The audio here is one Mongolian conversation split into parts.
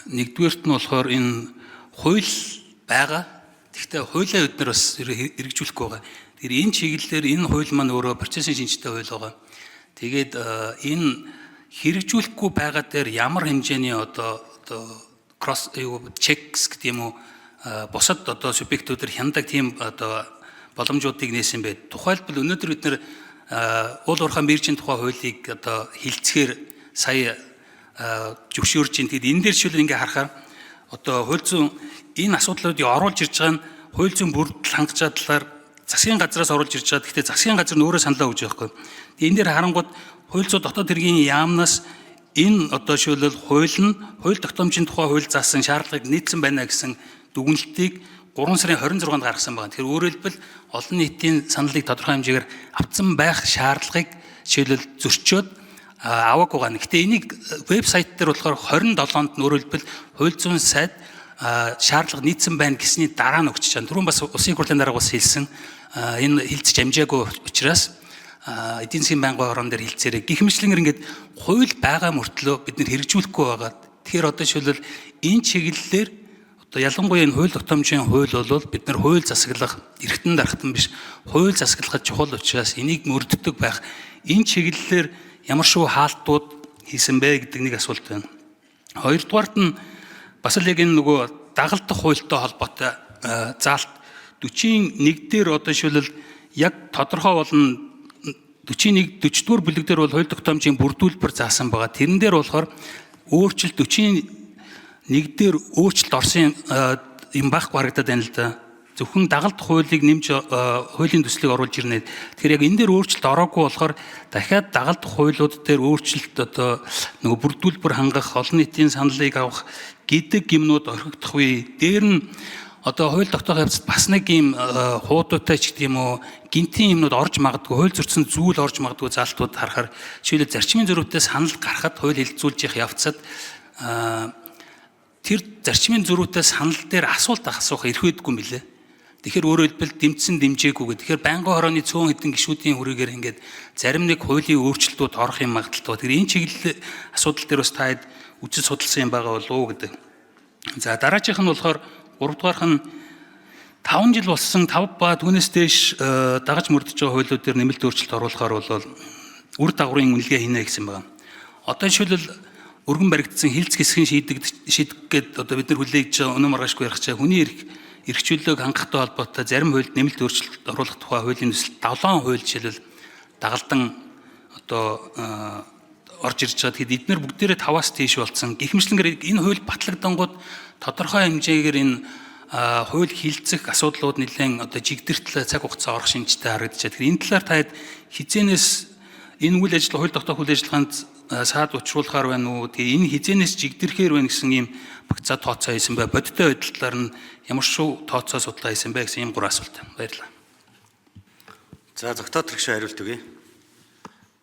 Нэгдүгээрт нь болохоор энэ хууль байгаа. Гэхдээ хуулиа бид нар бас хэрэгжүүлэхгүй байгаа. Тэгэхээр энэ чиглэлээр энэ хууль маань өөрөө процессын шинжтэй хууль байгаа. Тэгээд энэ хэрэгжүүлэхгүй байгаа дээр ямар хэмжээний одоо кросс чекс гэдэг юм уу бусад одоо субъектүүдээр хяндаг тийм одоо боломжуудыг нээсэн бай. Тухайлбал өнөөдөр бид нар уул уурхай мэржийн тухай хуулийг одоо хилцэхээр сая зөвшөөрж ин. Тэгэд энэ дээр жишээл ингээ харахаар одоо хууль зүйн энэ асуудлуудыг оруулж ирж байгаа нь хууль зүйн бүрдэл хангаж чадлаар засгийн газраас оруулж ирж байгаа. Гэхдээ засгийн газар нь өөрөө саналаа өгж байгаа байхгүй. Энэ дээр харангууд хууль зүйн дотоод хэргийн яамнаас энэ одоо жишээлбэл хууль нь хууль тогтоомжийн тухай хууль заасан шаардлагыг нийцсэн байна гэсэн дүгнэлтийг 3 сарын 26-нд гаргасан байна. Тэгэхээр өөрөөр хэлбэл олон нийтийн саналыг тодорхой хэмжээгээр авсан байх шаардлагыг жишээлбэл зөрчөөд аваагүй гана. Гэтэ энийг вебсайт дээр болохоор 27-нд нь өөрөөр хэлбэл хууль зүйн сайд шаардлага нийцсэн байна гэсний дараа нь өгч чана. Түрүүн бас улсын хурлын дарга бас хэлсэн. Энэ хилцэж амжаагүй учраас эдийн засгийн байнгын хорон дээр хилцээрэй. Гэх мэтлэнгээр ингээд хууль байгаа мөртлөө бид нэр хэрэгжүүлэхгүй байгаа. Тэгэхээр одоо жишээлбэл энэ чиглэлээр одоо ялангуяа энэ хууль тогтоомжийн хууль бол бид нар хууль засаглах эргэтэн дарахтан биш хууль засаглахад чухал учраас энийг мөрддөг байх. Энэ чиглэлээр ямар шүү хаалтууд хийсэн бэ гэдэг нэг асуулт байна. Хоёрдугаарт нь бас л яг энэ нөгөө дагалдах хуультай холбоотой заалт 41 дээр одоо жишээлбэл яг тодорхой болно 41-40 бүлэг дээр бол хууль тогтоомжийн бүрдүүлбэр заасан байгаа. Тэрэн дээр болохоор өөрчлөлт 41 дээр өөрчлөлт орсон юм байхгүй харагдаад байна л да. Зөвхөн дагалдах хуулийг нэмж хуулийн төслийг оруулж ирнэ. Тэгэхээр яг энэ дээр өөрчлөлт ороогүй болохоор дахиад дагалдах хуулиуд дээр өөрчлөлт одоо нөгөө бүрдүүлбэр хангах, олон нийтийн саналыг авах гэдэг юмнууд орхигдох үе. Дээр нь одоо хууль тогтоох явцад бас нэг юм хуудуутай ч гэдэг юм уу гинтийн юмнууд орж магадгүй, хууль зөрчсөн зүйл орж магадгүй заалтууд харахаар жишээлбэл зарчмын зөрүүтэй санал гарахад хууль хэлэлцүүлж явах явцад тэр зарчмын зөрүүтэй санал дээр асуулт асуух эрхвэдгүй мөлий. Тэгэхээр өөрөөр хэлбэл дэмжсэн дэмжээгүй гэх. Тэгэхээр байнгын хорооны цөөн хэдэн гишүүдийн хүрээгээр ингээд зарим нэг хуулийн өөрчлөлтүүд орох юм магадaltaй. Тэгэхээр энэ чиглэл асуудал дээр бас та хэд үжил судалсан юм байгаа болов уу гэдэг. За дараагийнх нь болохоор 3 дугаарх нь 5 жил болсон 5 ба түүнээс дээш дагаж мөрдөж байгаа хуулиуд дээр нэмэлт өөрчлөлт оруулахаар бол үр дагаврын үнэлгээ хийнэ гэсэн байна. Одоо жишээлбэл өргөн баригдсан хилц хэсгийн шийдэх гээд одоо бид нар хүлээж байгаа өнөө маргаашгүй ярих чаа хүний эрх чөлөөг хангахтай холбоотой зарим хуульд нэмэлт өөрчлөлт оруулах тухай хуулийн төсөл 7 хууль жишээлбэл дагалдан одоо орж ирж байгаа. Тэгэхэд эдгээр бүгдээрээ 5-аас тийш болсон. Гэхмэчлэнгээр энэ хууль батлагдангууд тодорхой хэмжээгээр энэ хууль хилцэх асуудлууд нэлээд одоо жигдэртэл цаг хугацаа орох шинжтэй харагдчихад. Тэгэхээр энэ талаар та хэд хизээнээс энэ үйл ажиллагаа хууль тогтоох үйл ажиллагаанд саад учруулахаар байна уу? Тэгээ энэ хизээнээс жигдэрхээр байна гэсэн ийм багцаа тооцоо хийсэн бай. Бодиттой байдлаар нь ямар шүү тооцоо судалгаа хийсэн бэ гэсэн ийм 3 асуулт. Баярлалаа. За зогтоод хэрэгшээ хариулт өгье.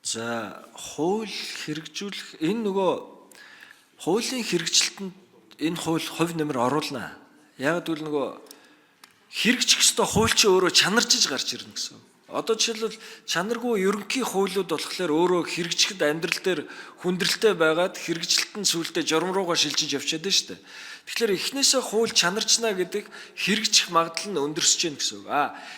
За хууль хэрэгжүүлэх энэ нөгөө хуулийн хэрэгжилтэнд энэ хууль хувь нэмэр оруулна. Яг гэвэл нөгөө хэрэгжих ёстой хууль чи өөрөө чанарчиж гарч ирнэ гэсэн. Одоо жишээлбэл чанаргүй ерөнхий хуулиуд болохоор өөрөө хэрэгжихэд амьдрал дээр хүндрэлтэй байгаад хэрэгжилтэн сүултээ журам руугаа шилжиж явчихад байна шүү дээ. Тэгэхээр эхнээсээ хууль чанарчна гэдэг хэрэгжих магадлал нь өндөрсөж гэнэ гэсэн үг.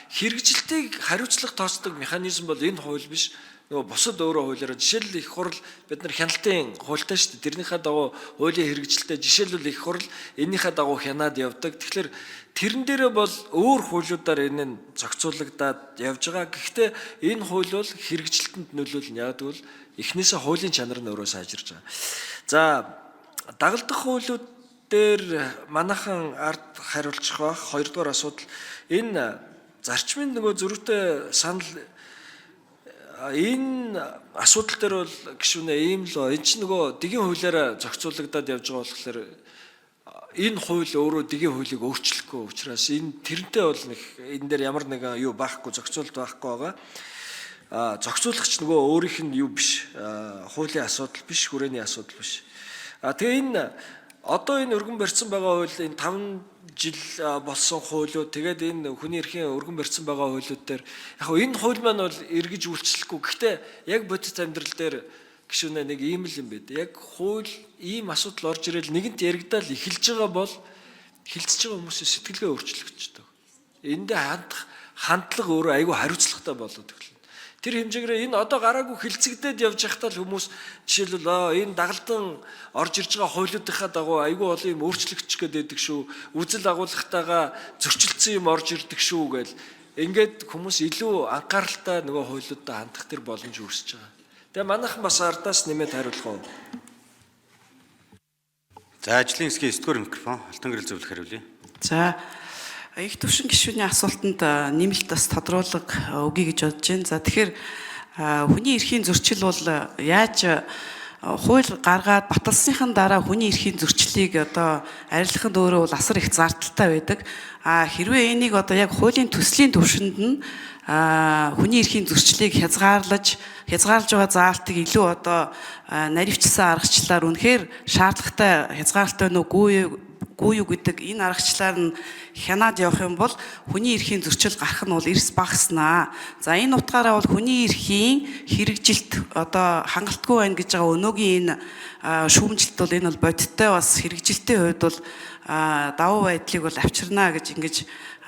Хэрэгжилтийг хариуцлага тооцдог механизм бол энэ хууль биш. Нөгөө бусад өөрөө хуулиараа жишээлбэл их хурл бид нар хяналтын хуультай шүү дээ. Тэрнийхээ дагуу хуулийн хэрэгжилтэд жишээлбэл их хурл энийхээ дагуу хянаад явдаг. Тэгэхээр тэрэн дээрээ бол өөр хуулиудаар энэ нь зохицуулагдаад явж байгаа. Гэхдээ энэ хууль бол хэрэгжилтэнд нөлөөлнө. Яг гэвэл эхнээсээ хуулийн чанар нь өөрөө сайжирж байгаа. За дагалдах хуулиуд дээр манайхан ард хариулчих бах. Хоёрдугаар асуудал энэ зарчмын нөгөө зөрүүтэй санал энэ асуудал дээр бол гişүнэ ийм л энэ ч нөгөө дэгийн хуулиараа зохицуулагдаад явж байгаа болохоор энэ хууль өөрөө дэгийн хуулийг өөрчлөхгүй учраас энэ тэрнтэй бол нэг энэ дээр ямар нэгэн юу байхгүй зохицуулт байхгүй байгаа. Зохицуулагч нөгөө өөрийнх нь юу биш хуулийн асуудал биш хүрээний асуудал биш. Тэгээ энэ одоо энэ өргөн барьсан байгаа хууль энэ 5 жил болсон хуулиуд тэгээд энэ хүний эрхийн өргөн барьсан байгаа хуулиуд дээр яг энэ хууль маань бол эргэж үйлчлэхгүй. Гэхдээ яг бодит амьдрал дээр гişүнэ нэг ийм л юм байд. Яг хууль ийм асуудал орж ирэл нэгэнт яригдаал эхэлж байгаа бол хилцэж байгаа хүмүүсийн сэтгэлгээ өөрчлөгдчихдөг. Эндээ хандлага өөрөө айгүй хариуцлагатай болоод эхэлнэ. Тэр хэмжээгээр энэ одоо гараагүй хилцэгдээд явж байхдаа л хүмүүс жишээлбэл энэ дагалдан орж ирж байгаа хуулиудынхаа дагуу айгүй олон юм өөрчлөгдчих гээд байдаг шүү. Үзэл агуулгатайгаа зөрчилдсөн юм орж ирдэг шүү гэл. Ингээд хүмүүс илүү анхааралтай нөгөө хуулиудад хандах тэр боломж үүсэж байгаа. Тэгээ манайхан бас ардаас нэмээд хариулах уу? За ажлын хэсгийн 9-р микрофон Алтан гэрэл зөвлөх хариулъя. За их төвшин гишүүний асуултанд нэмэлт бас тодруулга өгье гэж бодож байна. За тэгэхээр хүний эрхийн зөрчил бол яаж хууль гаргаад баталсныхан дараа хүний эрхийн зөрчлийг одоо арилгахад өөрөө бол асар их зардалтай байдаг. Хэрвээ энийг одоо яг хуулийн төслийн түвшинд нь хүний эрхийн зөрчлийг хязгаарлаж байгаа заалтыг илүү одоо наривчсан аргачлалаар үнэхээр шаардлагатай хязгаарлалтай үгүй юу гэдэг энэ аргачлалаар нь хянаад явах юм бол хүний эрхийн зөрчил гарах нь бол эрс багаснаа. За энэ утгаараа бол хүний эрхийн хэрэгжилт одоо хангалтгүй байна гэж байгаа өнөөгийн энэ шүүмжлэлт бол энэ бол бодиттой бас хэрэгжилтийн хувьд бол давуу байдлыг бол авчирнаа гэж ингэж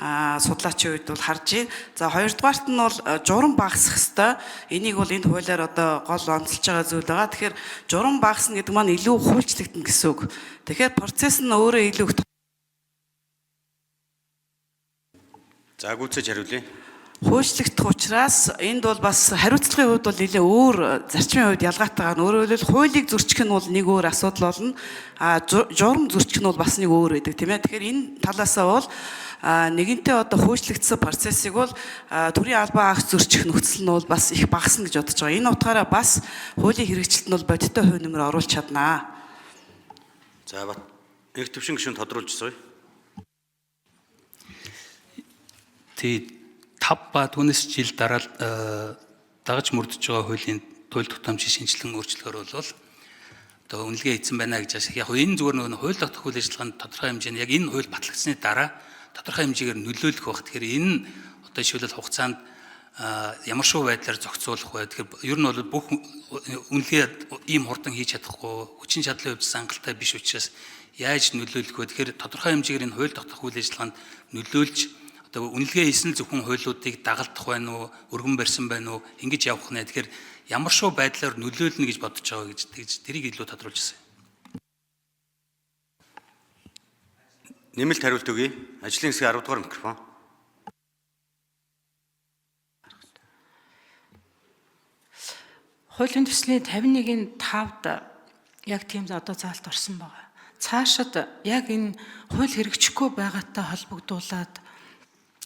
судлаачийн үед бол харж байна. За хоёрдугаарт нь бол журам багасах хэвээр. Энийг бол энэ хуулиар одоо гол онцолж байгаа зүйл байгаа. Тэгэхээр журам багасна гэдэг маань илүү хуульчлагдана гэсэн үг. Тэгэхээр процесс нь өөрөө илүү их. За гүйцэж хариулъя. Хуульчлагдах учраас энд бол бас хариуцлагын хувьд бол нэлээ өөр зарчмын хувьд ялгаатай байгаа. Өөрөөр хэлбэл хуулийг зөрчих нь бол нэг өөр асуудал болно. Журам зөрчих нь бол бас нэг өөр байдаг тийм ээ. Тэгэхээр энэ талаасаа бол нэгэнтээ одоо хуульчлагдсан процессыг бол төрийн албан агч зөрчих нөхцөл нь бол бас их багасна гэж бодож байгаа. Энэ утгаараа бас хуулийн хэрэгжилт нь бол бодиттой хувь нэмэр оруулж чаднаа. За их төвшин гишүүн тодруулж сууя. Тэгээд 5 ба түүнээс жил дараа дагаж мөрдөж байгаа хуулийн туйл тогтоомжийн шинжилэн өөрчлөлөөр бол одоо үнэлгээ хийсэн байна гэж яг энэ зүгээр нөгөө хууль тогтоох үйл ажиллагаанд тодорхой хэмжээнд яг энэ хууль батлагдсны дараа тодорхой хэмжээгээр нөлөөлөх байх. Тэгэхээр энэ одоо шилжүүлэлт хугацаанд ямар шоу байдлаар зохицуулах вэ? Тэгэхээр ер нь бол бүх үнэлгээ ийм хурдан хийж чадахгүй, хүчин чадлын хувьд хангалттай биш учраас яаж нөлөөлөх вэ? Тэгэхээр тодорхой хэмжээгээр энэ хууль тогтоох үйл ажиллагаанд нөлөөлж одоо үнэлгээ хийсэн зөвхөн хуулиудыг дагалдах байна уу, өргөн барьсан байна уу, ингэж явах нэ. Тэгэхээр ямар шоу байдлаар нөлөөлнө гэж бодож байгаа гэж тэрийг илүү тодруулж ирсэн. Нэмэлт хариулт өгье. Ажлын хэсгийн 10-р микрофон. Хуулийн төслийн 51-ийн 5-д яг тийм одоо заалт орсон байгаа. Цаашид яг энэ хууль хэрэгжихгүй байгаатай холбогдуулаад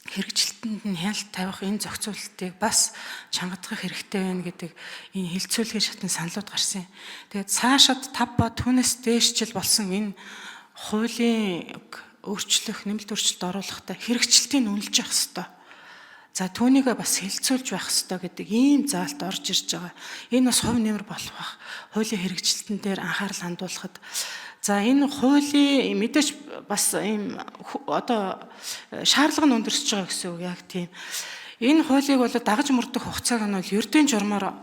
хэрэгжилтэнд нь хяналт тавих энэ зохицуултыг бас чангадгах хэрэгтэй байна гэдэг энэ хилцүүлгийн шатны саналуд гарсан. Тэгээд цаашид 5 ба түүнээс дээшчил болсон энэ хуулийн өөрчлөх, нэмэлт өөрчлөлт оруулахдаа хэрэгжилтийг үнэлж явах хэрэгтэй. За түүнийг бас хилцүүлж байх хэрэгтэй гэдэг ийм заалт орж ирж байгаа. Энэ бас хувь нэмэр болох бах. Хуулийн хэрэгжилтэн дээр анхаарал хандуулахад за энэ хуулийн мэдээж бас ийм одоо шаардлага нь өндөрсөж байгаа гэсэн үг яг тийм. Энэ хуулийг бол дагаж мөрдөх хугацааг нь бол ердийн журмаар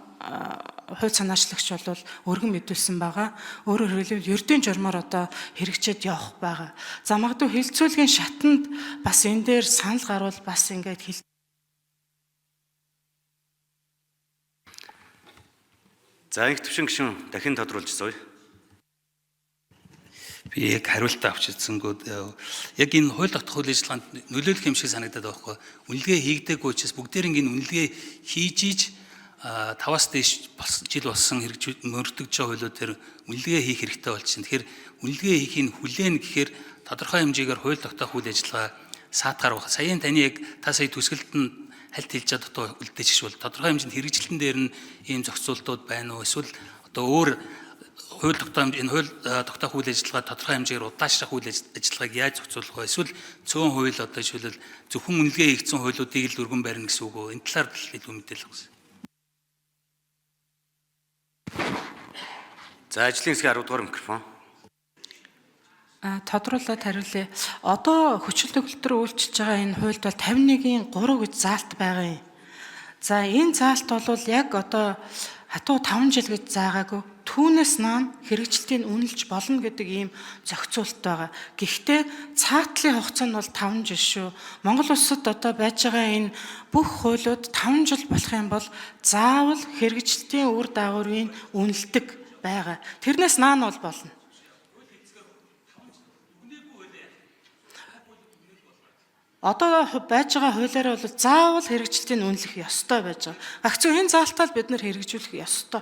хууль санаачлагч бол өргөн мэдүүлсэн байгаа. Өөрөөр хэлбэл ердийн журмаар одоо хэрэгжээд явах байгаа. За магадгүй хилцүүлгийн шатанд бас энэ дээр санал гарвал бас ингээд За их төвшин гишүүн дахин тодруулж сууя. Би яг хариултаа авч ирсэнгүүд яг энэ хууль тогтоох үйл ажиллагаанд нөлөөлөх юм шиг санагдаад байгаа байхгүй. Үнэлгээ хийгдээгүй учраас бүгдээрийн энэ үнэлгээ хийж ийж 5-аас дээш жил болсон мөрдөгж байгаа хуулиуд дээр үнэлгээ хийх хэрэгтэй болчихно. Тэгэхээр үнэлгээ хийхийг хүлээн гэхээр тодорхой хэмжээгээр хууль тогтоох үйл ажиллагаа саатгаар байх. Саяын таны яг та сая төсгөлд нь хальт хэлж чадах тоо үлдээч шүүл тодорхой хэмжээнд хэрэгжилтэн дээр нь ийм зохицуултууд байна уу? Эсвэл одоо өөр хууль тогтоомж энэ хууль тогтоох үйл ажиллагаа тодорхой хэмжээгээр удаашрах үйл ажиллагааг яаж зохицуулах вэ? Эсвэл цөөн хууль одоо жишээлбэл зөвхөн үнэлгээ хийгдсэн хуулиудыг л өргөн барина гэсэн үг үү? Энэ талаар илүү мэдээлэл өгсөн. За ажлын хэсгийн 10-р микрофон. тодруулаад хариулъя. Одоо хүчил төгөлтөр үйлчилж байгаа энэ хуульд бол 51-ийн 3 гэж заалт байгаа юм. За энэ заалт бол яг одоо хатуу 5 жил гэж заагаагүй. Түүнээс наан хэрэгжилтийг үнэлж болно гэдэг ийм зохицуулт байгаа. Гэхдээ цаатлын хугацаа нь бол 5 жил шүү. Монгол улсад одоо байж байгаа энэ бүх хуулиуд 5 жил болох юм бол заавал хэрэгжилтийн үр дагаврыг үнэлдэг байгаа. Тэрнээс наан бол болно. Одоо байж байгаа хуулиараа бол заавал хэрэгжилтийг үнэлэх ёстой байж байгаа. Гагцхүү энэ заалтаа бид нар хэрэгжүүлэх ёстой.